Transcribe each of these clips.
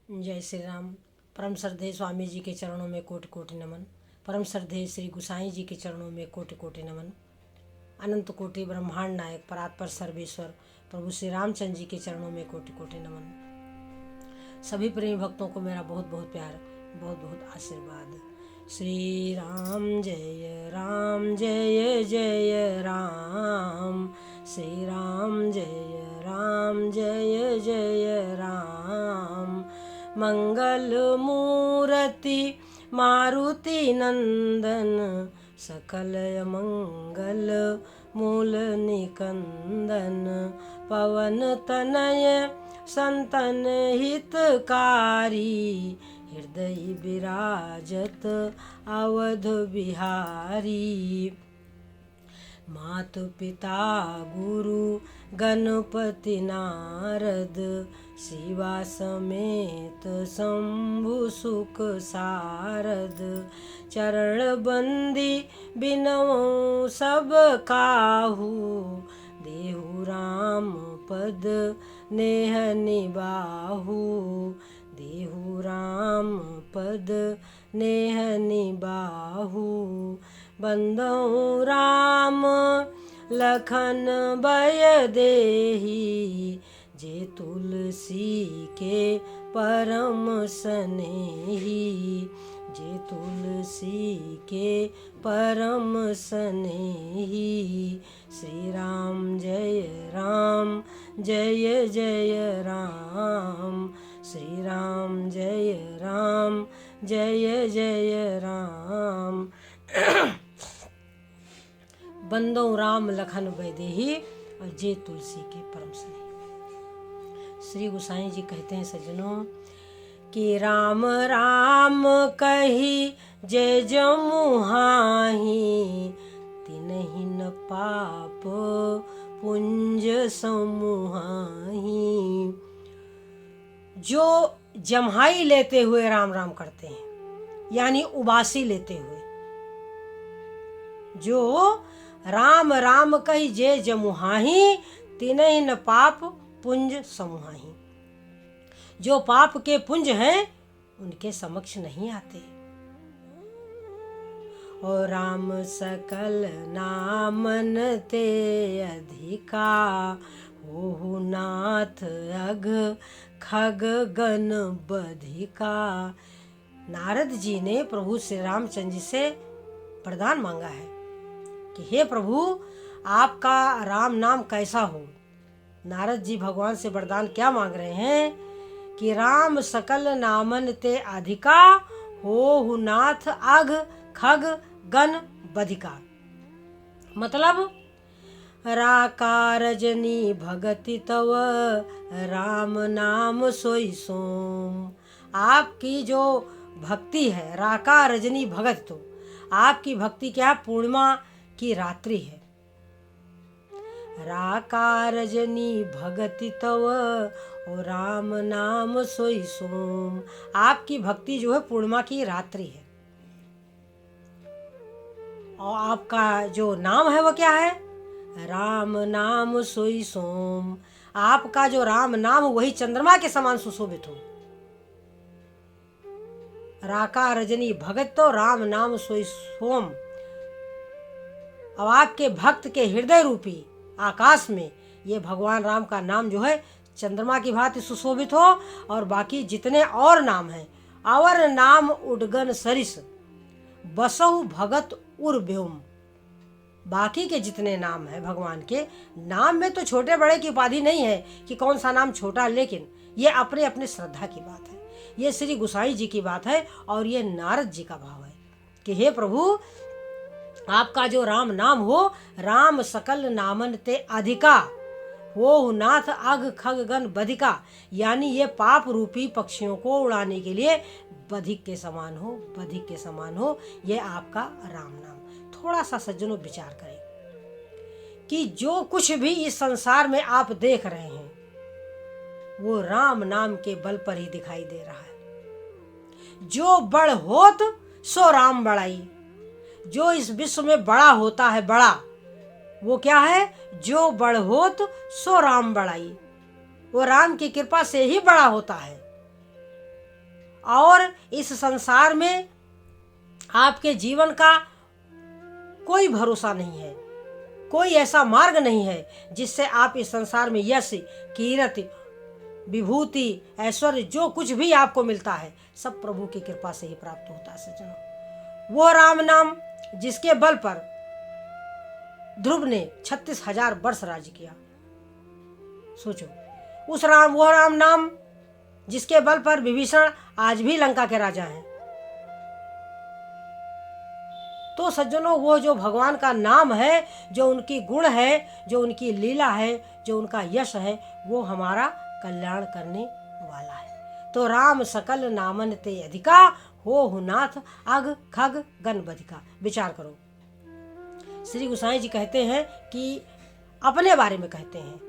जय श्री राम। परम श्रद्धेय स्वामी जी के चरणों में कोटि कोटि नमन। परम श्रद्धेय श्री गुसाई जी के चरणों में कोटि कोटि नमन। अनंत कोटि ब्रह्मांड नायक परात्पर सर्वेश्वर प्रभु श्री रामचंद्र जी के चरणों में कोटि कोटि नमन। सभी प्रेमी भक्तों को मेरा बहुत बहुत प्यार, बहुत बहुत आशीर्वाद। श्री राम जय राम, जय जय राम। श्री राम जय राम, जय जय राम। मंगल मूर्ति मारुति नंदन, सकल मंगल मूल निकंदन। पवन तनय संतन हितकारी, हृदय विराजत अवध बिहारी। मात पिता गुरु गणपति नारद, शिवा समेत शंभु सुख सारद। चरण बंदी बिनवो सब काहू, देहु राम पद नेह निबाहु। देहु राम पद नेह निबाहु। बंदौ राम लखन भय देहि, जे तुलसी के परम सनेही। जे तुलसी के परम सनेही। श्री राम जय राम, जय जय राम। श्री राम जय राम, जय जय राम। बंदो राम लखन वैदेही, और जे तुलसी के परम स्नेही। श्री गोसाई जी कहते हैं सज्जनों कि राम राम कही जय जमुहाही, तिनहि न पाप पुंज समूहाही। जो जम्हाई लेते हुए राम राम करते हैं, यानी उबासी लेते हुए, जो राम राम कही जय जमुहाही, तिनहि न पाप पुंज समूहाही। जो पाप के पुंज हैं उनके समक्ष नहीं आते। और राम सकल नामन ते अधिका, होहु नाथ अघ खग गण बधिका। नारद जी ने प्रभु श्री रामचंद्र जी से वरदान मांगा है कि हे प्रभु, आपका राम नाम कैसा हो। नारद जी भगवान से वरदान क्या मांग रहे हैं कि राम सकल नामन ते अधिका, हो नाथ अघ खग गण बधिका। मतलब राका रजनी भगति तव, राम नाम सोई सोम। आपकी जो भक्ति है, राका रजनी भगत, तो आपकी भक्ति क्या है? पूर्णिमा की रात्रि है। राका रजनी भगति तव, और राम नाम सोई सोम। आपकी भक्ति जो है पूर्णिमा की रात्रि है। और आपका जो नाम है वो क्या है? राम नाम सोई सोम। आपका जो राम नाम वही चंद्रमा के समान सुशोभित हो। राका रजनी भगत तो राम नाम सोई सोम। अब आपके भक्त के हृदय रूपी आकाश में ये भगवान राम का नाम जो है चंद्रमा की भांति सुशोभित हो। और बाकी जितने और नाम हैं, अवर नाम उडगन सरिस, बसहु भगत उर व्योम। बाकी के जितने नाम हैं भगवान के, नाम में तो छोटे बड़े की उपाधि नहीं है कि कौन सा नाम छोटा, लेकिन ये अपने अपने श्रद्धा की बात है। ये श्री गोसाई जी की बात है और ये नारद जी का भाव है कि हे प्रभु, आपका जो राम नाम हो, राम सकल नामन ते अधिका, वो नाथ अघ खग गण बधिका। यानी ये पाप रूपी पक्षियों को उड़ाने के लिए बधिक के समान हो, बधिक के समान हो ये आपका राम नाम। थोड़ा सा सज्जनों विचार करें कि जो कुछ भी इस संसार में आप देख रहे हैं वो राम नाम के बल पर ही दिखाई दे रहा है। जो बड़ होत सो राम बड़ाई। जो इस विश्व में बड़ा होता है, बड़ा वो क्या है? जो बड़ होत सो राम बड़ाई। वो राम की कृपा से ही बड़ा होता है। और इस संसार में आपके जीवन का कोई भरोसा नहीं है, कोई ऐसा मार्ग नहीं है जिससे आप इस संसार में यश, कीर्ति, विभूति, ऐश्वर्य, जो कुछ भी आपको मिलता है सब प्रभु की कृपा से ही प्राप्त होता है सज्जनों। वो राम नाम जिसके बल पर ध्रुव ने 36,000 वर्ष राज्य किया, सोचो वो राम नाम जिसके बल पर विभीषण आज भी लंका के राजा हैं। तो सज्जनों, वो जो भगवान का नाम है, जो उनकी गुण है, जो उनकी लीला है, जो उनका यश है, वो हमारा कल्याण करने वाला है। तो राम सकल नामन ते अधिका, हो नाथ अग खग गण बधिका। विचार करो, श्री गोसाई जी कहते हैं कि अपने बारे में कहते हैं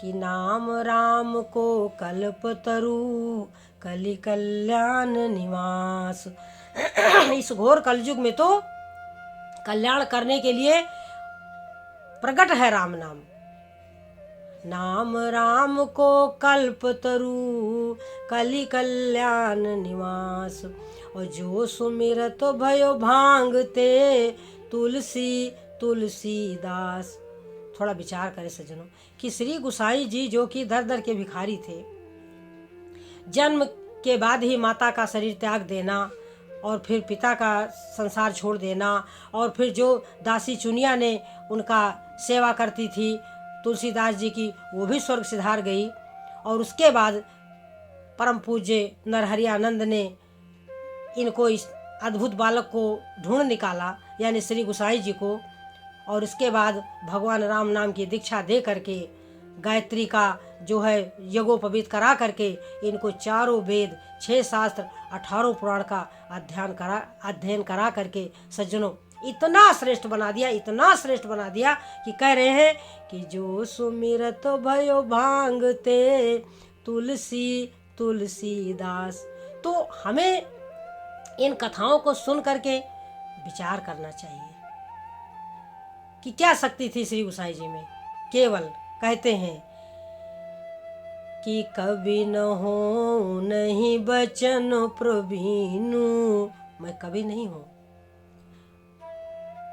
कि नाम राम को कल्प तरु, कलि कल्याण निवास। इस घोर कलयुग में तो कल्याण करने के लिए प्रकट है राम नाम। नाम राम को कल्प तरु, कलि कल्याण निवास। और जो सुमिरत भयो भांगते, तुलसी तुलसीदास। थोड़ा विचार करें सज्जनों कि श्री गोसाई जी जो कि दर दर के भिखारी थे, जन्म के बाद ही माता का शरीर त्याग देना और फिर पिता का संसार छोड़ देना, और फिर जो दासी चुनिया ने उनका सेवा करती थी तुलसीदास जी की, वो भी स्वर्ग सिधार गई। और उसके बाद परम पूज्य नरहरि आनंद ने इनको, इस अद्भुत बालक को ढूंढ निकाला, यानी श्री गोसाई जी को। और उसके बाद भगवान राम नाम की दीक्षा दे करके, गायत्री का जो है यज्ञोपवीत करा करके, इनको चारों वेद, 6 शास्त्र, 18 पुराण का अध्ययन करा करके सज्जनों इतना श्रेष्ठ बना दिया, इतना श्रेष्ठ बना दिया कि कह रहे हैं कि जो सुमिरत भयो भांगते, तुलसी तुलसीदास। तो हमें इन कथाओं को सुन करके विचार करना चाहिए कि क्या शक्ति थी श्री गोसाई जी में। केवल कहते हैं कि कभी न हो नहीं बचन प्रवीणु। मैं कभी नहीं हूँ,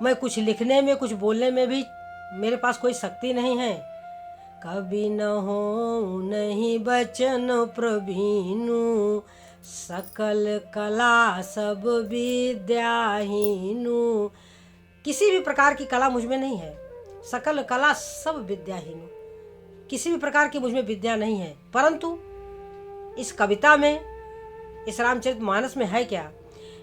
मैं कुछ लिखने में, कुछ बोलने में भी मेरे पास कोई शक्ति नहीं है। कभी न हो नहीं बचन प्रवीणु, सकल कला सब विद्याहीनु। किसी भी प्रकार की कला मुझ में नहीं है, सकल कला सब विद्याहीनु। किसी भी प्रकार की मुझ में विद्या नहीं है। परंतु इस कविता में, इस रामचरितमानस में है क्या?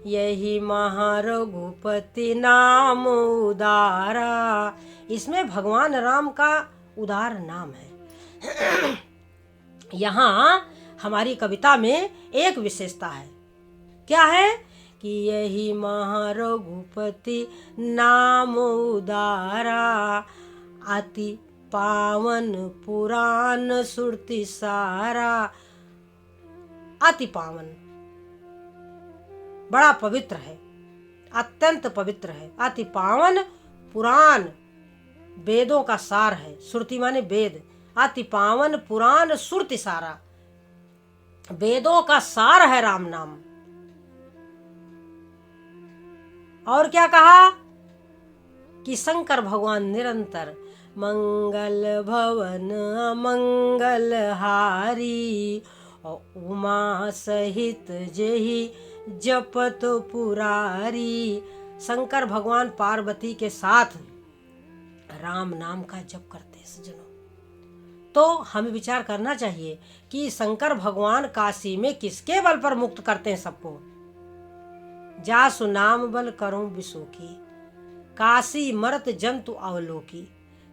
यही महारघुपति नाम उदारा। इसमें भगवान राम का उदार नाम है। यहाँ हमारी कविता में एक विशेषता है। क्या है? कि यही महारघुपति नाम उदारा, अति पावन पुराण सुरति सारा। अति पावन, बड़ा पवित्र है, अत्यंत पवित्र है। अति पावन पुराण, वेदों का सार है। सुरति माने वेद। अति पावन पुराण सुरति सारा, वेदों का सार है राम नाम। और क्या कहा कि शंकर भगवान निरंतर मंगल भवन अमंगल हारी, और उमा सहित जेहि जपत पुरारी। शंकर भगवान पार्वती के साथ राम नाम का जप करते हैं सज्जनों। तो हमें विचार करना चाहिए कि शंकर भगवान काशी में किसके बल पर मुक्त करते हैं सबको? जासु नाम बल करूं विसुखी, काशी मरत जंतु अवलोकी।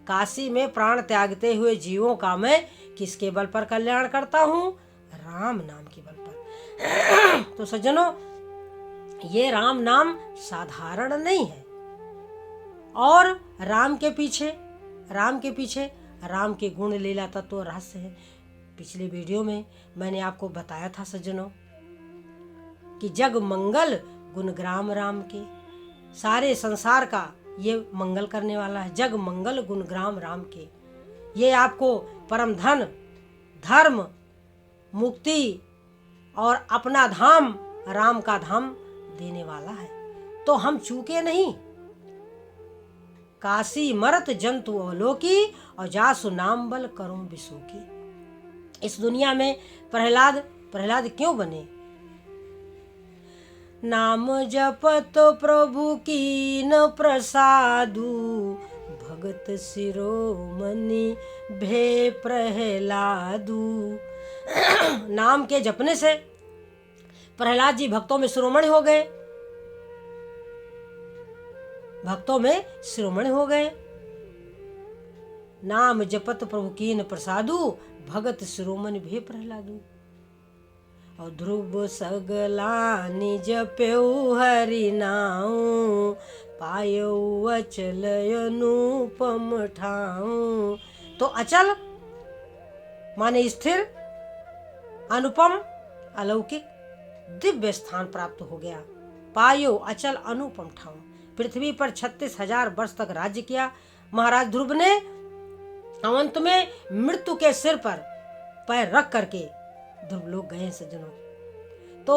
काशी में प्राण त्यागते हुए जीवों का मैं किसके बल पर कल्याण करता हूँ? राम नाम के बल पर। तो सज्जनों, ये राम नाम साधारण नहीं है। और राम के पीछे राम के गुण लीला तत्व रहस्य है। पिछले वीडियो में मैंने आपको बताया था सज्जनों कि जग मंगल गुणग्राम राम के, सारे संसार का ये मंगल करने वाला है। जग मंगल गुणग्राम राम के, ये आपको परम धन, धर्म, मुक्ति और अपना धाम राम का धाम देने वाला है। तो हम चूके नहीं। काशी मरत जंतु अवलोकी और जासु नाम बल करूं विसुकी। इस दुनिया में प्रहलाद क्यों बने? नाम जपत प्रभु की न प्रसादु, भगत शिरोमणि भे प्रहलादु। नाम के जपने से प्रहलाद जी भक्तों में शिरोमणि हो गए, भक्तों में शिरोमणि हो गए। नाम जपत प्रभु कीन प्रसादु, भगत शिरोमणि भे प्रहलादु। और ध्रुव सगला निज प्यऊ हरि नाऊ, पायऊ अचल अनुपम ठाऊ। तो अचल माने स्थिर, अनुपम अलौकिक दिव्य स्थान प्राप्त हो गया। पायो अचल अनुपम ठाऊ। पृथ्वी पर 36,000 वर्ष तक राज्य किया महाराज ध्रुव ने। अंत में मृत्यु के सिर पर पैर रख करके ध्रुव लोग गए सज्जनों। तो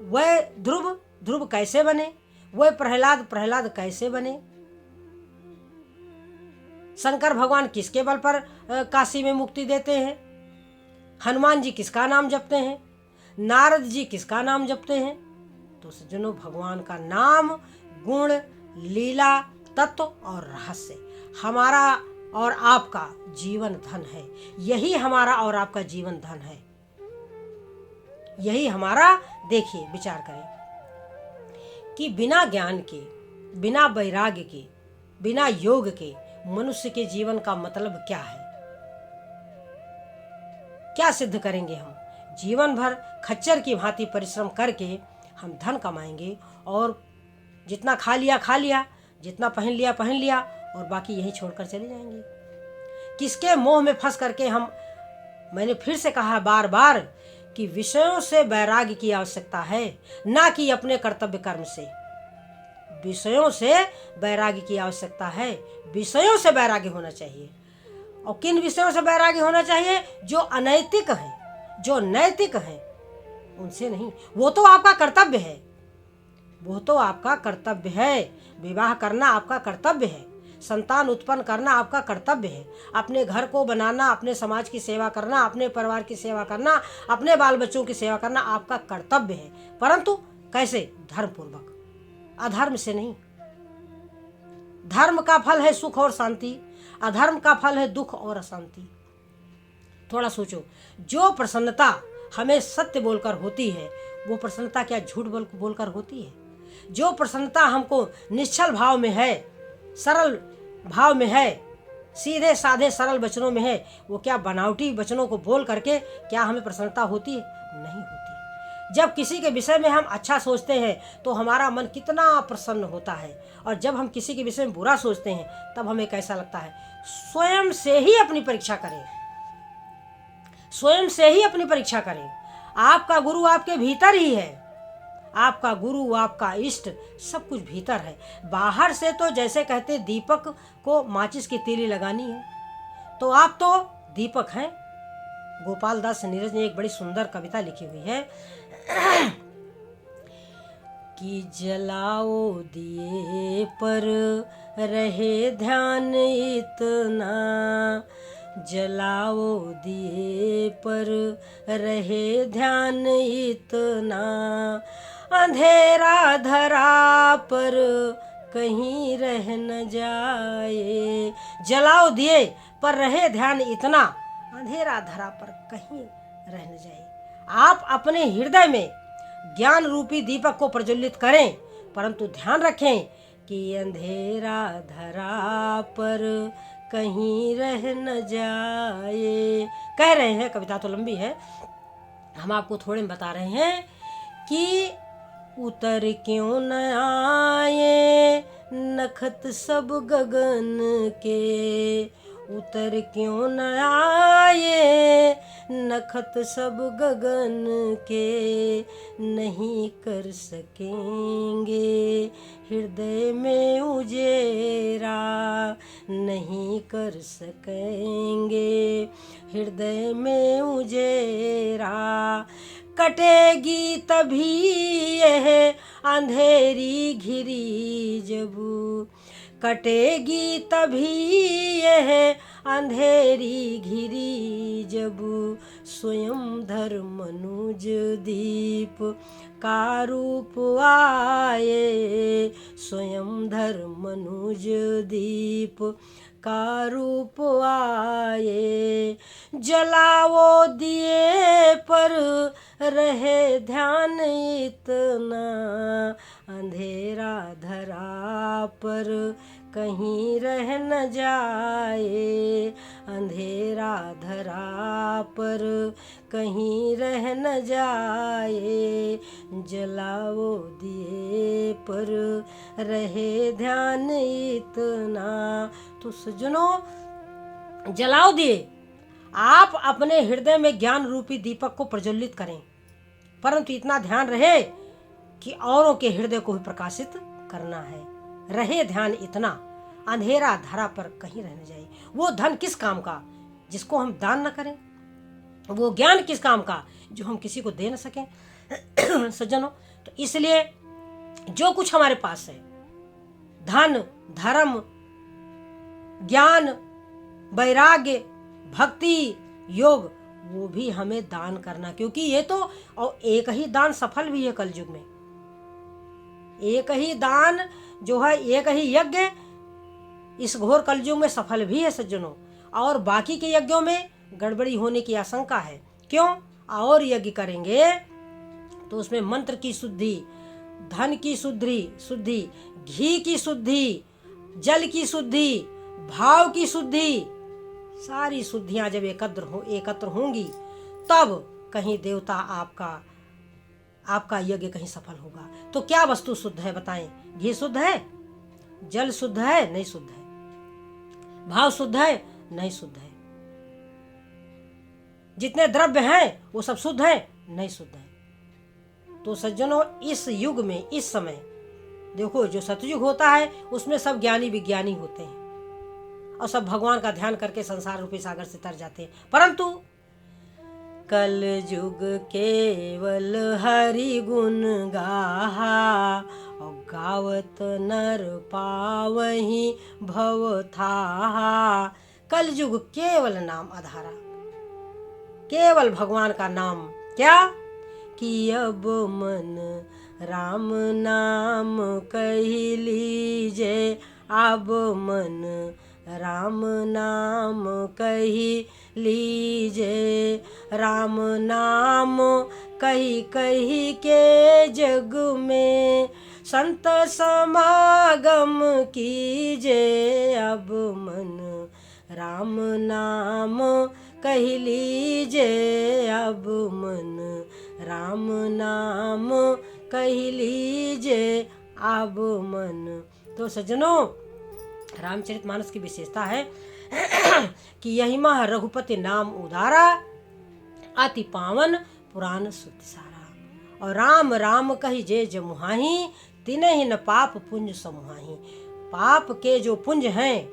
वह ध्रुव कैसे बने? वह प्रहलाद कैसे बने? शंकर भगवान किसके बल पर काशी में मुक्ति देते हैं? हनुमान जी किसका नाम जपते हैं? नारद जी किसका नाम जपते हैं? तो सज्जनों, भगवान का नाम गुण, लीला, तत्व और रहस्य हमारा और आपका जीवन धन है। यही हमारा और आपका जीवन धन है। यही हमारा, देखिए विचार करें कि बिना ज्ञान के, बिना वैराग्य के, बिना योग के मनुष्य के जीवन का मतलब क्या है? क्या सिद्ध करेंगे हम? जीवन भर खच्चर की भांति परिश्रम करके हम धन कमाएंगे और जितना खा लिया, जितना पहन लिया और बाकी यहीं छोड़कर चले जाएंगे। किसके मोह में फंस करके हम, मैंने फिर से कहा बार बार कि विषयों से वैराग्य की आवश्यकता है, ना कि अपने कर्तव्य कर्म से। विषयों से वैराग्य की आवश्यकता है, विषयों से वैराग्य होना चाहिए। और किन विषयों से वैराग्य होना चाहिए? जो अनैतिक है, जो नैतिक है, उनसे नहीं। वो तो आपका कर्तव्य है, वो तो आपका कर्तव्य है। विवाह करना आपका कर्तव्य है, संतान उत्पन्न करना आपका कर्तव्य है, अपने घर को बनाना, अपने समाज की सेवा करना, अपने परिवार की सेवा करना, अपने बाल बच्चों की सेवा करना आपका कर्तव्य है। परंतु कैसे? धर्म पूर्वक, अधर्म से नहीं। धर्म का फल है सुख और शांति, अधर्म का फल है दुख और अशांति। थोड़ा सोचो, जो प्रसन्नता हमें सत्य बोलकर होती है, वो प्रसन्नता क्या झूठ बोलकर होती है? जो प्रसन्नता हमको निश्चल भाव में है, सरल भाव में है, सीधे साधे सरल वचनों में है, वो क्या बनावटी वचनों को बोल करके क्या हमें प्रसन्नता होती है? नहीं होती। जब किसी के विषय में हम अच्छा सोचते हैं तो हमारा मन कितना प्रसन्न होता है, और जब हम किसी के विषय में बुरा सोचते हैं तब हमें कैसा लगता है? स्वयं से ही अपनी परीक्षा करें, स्वयं से ही अपनी परीक्षा करें। आपका गुरु आपके भीतर ही है, आपका गुरु, आपका इष्ट सब कुछ भीतर है। बाहर से तो जैसे कहते दीपक को माचिस की तीली लगानी है, तो आप तो दीपक हैं। गोपाल दास नीरज ने एक बड़ी सुंदर कविता लिखी हुई है कि जलाओ दिए पर रहे ध्यान इतना, जलाओ दिए पर रहे ध्यान इतना, अंधेरा धरा पर कहीं रह न जाए। जलाओ दिए पर रहे ध्यान इतना, अंधेरा धरा पर कहीं रह न जाए। आप अपने हृदय में ज्ञान रूपी दीपक को प्रज्वलित करें, परंतु ध्यान रखें कि अंधेरा धरा पर कहीं रह न जाए। कह रहे हैं, कविता तो लंबी है, हम आपको थोड़े में बता रहे हैं कि उतर क्यों न आए नखत सब गगन के, उतर क्यों न आए, नखत सब गगन के नहीं कर सकेंगे, हृदय में उजेरा नहीं कर सकेंगे, हृदय में उजेरा। कटेगी तभी यह अंधेरी घिरी जब, कटेगी तभी यह अंधेरी घिरी जब, स्वयं धर मनुज दीप का रूप आए, स्वयं धर मनुज दीप का रूप आए। जलाओ दिए पर रहे ध्यान इतना, अंधेरा धरा पर कहीं रह न जाए, अंधेरा धरा पर कहीं रह न जाए। जलाओ दिए पर रहे ध्यान इतना। तो सज्जनों, जलाओ दिए, आप अपने हृदय में ज्ञान रूपी दीपक को प्रज्वलित करें, परंतु इतना ध्यान रहे कि औरों के हृदय को भी प्रकाशित करना है। रहे ध्यान इतना, अंधेरा धरा पर कहीं रह न जाए। वो धन किस काम का जिसको हम दान न करें, वो ज्ञान किस काम का जो हम किसी को दे न सकें। सज्जनों, तो इसलिए जो कुछ हमारे पास है, धन, धर्म, ज्ञान, वैराग्य, भक्ति, योग, वो भी हमें दान करना, क्योंकि ये तो और एक ही दान सफल भी है कलयुग में। एक ही दान जो है, एक ही यज्ञ इस घोर कलयुग में सफल भी है सज्जनों, और बाकी के यज्ञों में गड़बड़ी होने की आशंका है। क्यों? और यज्ञ करेंगे तो उसमें मंत्र की शुद्धि, धन की शुद्धि, घी की शुद्धि, जल की शुद्धि, भाव की शुद्धि, सारी शुद्धियां जब एकत्र होंगी तब कहीं देवता आपका यज्ञ कहीं सफल होगा। तो क्या वस्तु शुद्ध है बताएं? घी शुद्ध है? जल शुद्ध है? नहीं शुद्ध है। भाव शुद्ध है? नहीं शुद्ध है। जितने द्रव्य हैं वो सब शुद्ध है? नहीं शुद्ध है। तो सज्जनों, इस युग में, इस समय देखो, जो सतयुग होता है उसमें सब ज्ञानी विज्ञानी होते हैं और सब भगवान का ध्यान करके संसार रूपी सागर से तर जाते हैं, परंतु कल युग केवल हरि गुण गाहा, और गावत नर पावहि भव थाहा। कल युग केवल नाम आधारा, केवल भगवान का नाम, क्या कि अब मन राम नाम कही लीजे, अब मन राम नाम कही लीजे। राम नाम कही कही के जग में संत समागम कीजे, अब मन राम नाम कही लीजे, अब मन राम नाम कही लीजे, अब मन। तो सज्जनों, रामचरितमानस की विशेषता है कि यही माह रघुपति नाम उदारा, अति पावन पुराण शुद्ध सारा। और राम राम कही जे जमुहाही, तिन्हि न पाप पुंज समूहाही। पाप के जो पुंज हैं,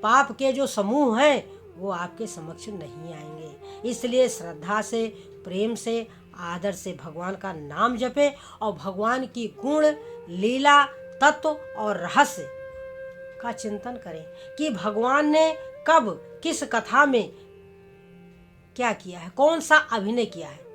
पाप के जो समूह हैं, वो आपके समक्ष नहीं आएंगे। इसलिए श्रद्धा से, प्रेम से, आदर से भगवान का नाम जपे और भगवान की गुण, लीला, तत्व और रहस्य का चिंतन करें कि भगवान ने कब, किस कथा में क्या किया है, कौन सा अभिनय किया है,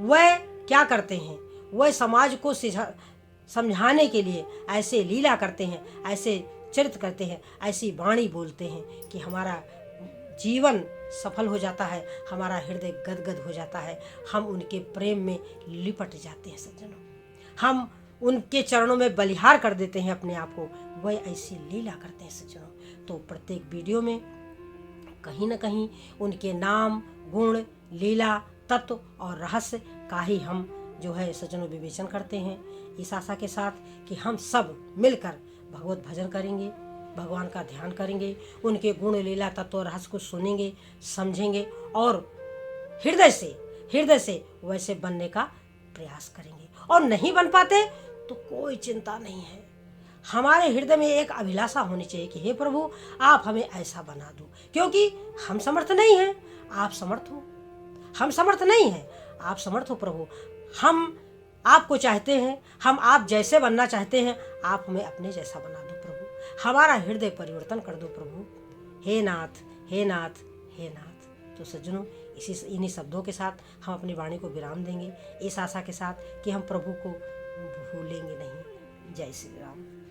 वह क्या करते हैं। वह समाज को समझाने के लिए ऐसे लीला करते हैं, ऐसे चरित्र करते हैं, ऐसी वाणी बोलते हैं कि हमारा जीवन सफल हो जाता है, हमारा हृदय गदगद हो जाता है, हम उनके प्रेम में लिपट जाते हैं सज्जनों, हम उनके चरणों में बलिहार कर देते हैं अपने आप को। वह ऐसी लीला करते हैं सज्जनों। तो प्रत्येक वीडियो में कहीं न कहीं उनके नाम, गुण, लीला, तत्व और रहस्य का ही हम जो है सज्जनों विवेचन करते हैं, इस आशा के साथ कि हम सब मिलकर भगवत भजन करेंगे, भगवान का ध्यान करेंगे, उनके गुण लीला तत्व रहस्य को सुनेंगे, समझेंगे और हृदय से वैसे बनने का प्रयास करेंगे। और नहीं बन पाते तो कोई चिंता नहीं है, हमारे हृदय में एक अभिलाषा होनी चाहिए कि हे प्रभु आप हमें ऐसा बना दो, क्योंकि हम समर्थ नहीं हैं, आप समर्थ हो। हम समर्थ नहीं हैं, आप समर्थ हो प्रभु। हम आपको चाहते हैं, हम आप जैसे बनना चाहते हैं, आप हमें अपने जैसा बना दो प्रभु। हमारा हृदय परिवर्तन कर दो प्रभु। हे नाथ, हे नाथ, हे नाथ। तो सज्जनों, इन्हीं शब्दों के साथ हम अपनी वाणी को विराम देंगे, इस आशा के साथ कि हम प्रभु को भूलेंगे नहीं। जय श्री राम।